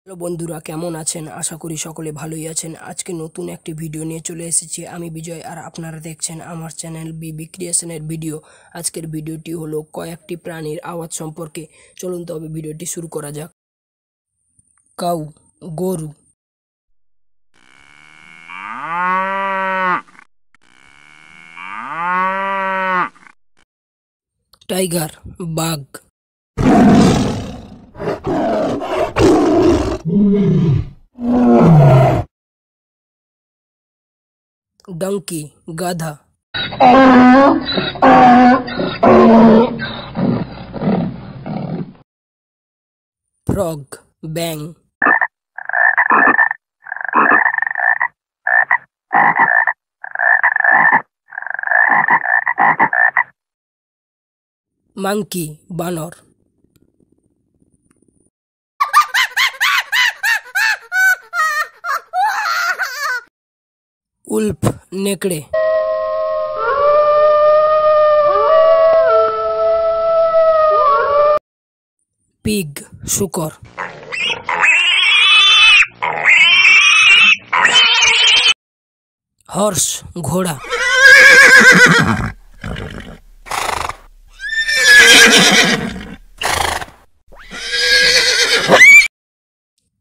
Hello বন্ধুরা, কেমন আছেন? আশা করি সকলে ভালোই আছেন। আজকে নতুন একটি ভিডিও নিয়ে চলে এসেছি। আমি বিজয় আর আপনারা দেখছেন আমার চ্যানেল বিবি ক্রিয়েশনের ভিডিও। আজকের ভিডিওটি হলো কয়েকটি প্রাণীর আওয়াজ সম্পর্কে। চলুন তবে ভিডিওটি শুরু করা যাক। কাউ, গরু। টাইগার, বাঘ। ডঙ্কি, গাধা। ফ্রগ, ব্যাং। মাংকি, বানর। উল্ফ, নেকড়ে। পিগ, শূকর। হর্স, ঘোড়া।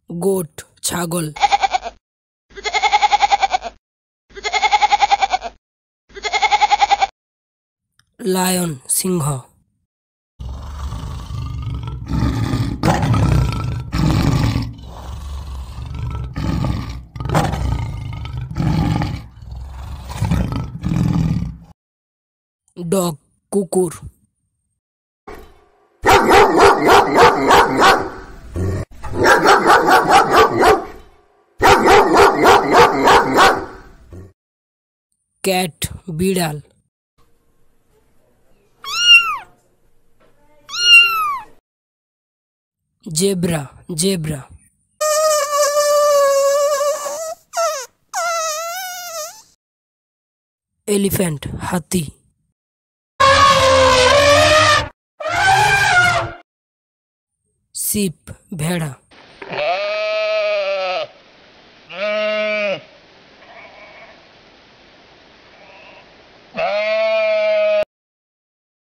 গোট, ছাগল। লায়ন, সিংহ। ডগ, কুকুর। ক্যাট, বিড়াল। Zebra, zebra. এলিফ্যান্ট, হাতি। শিপ, ভেড়া।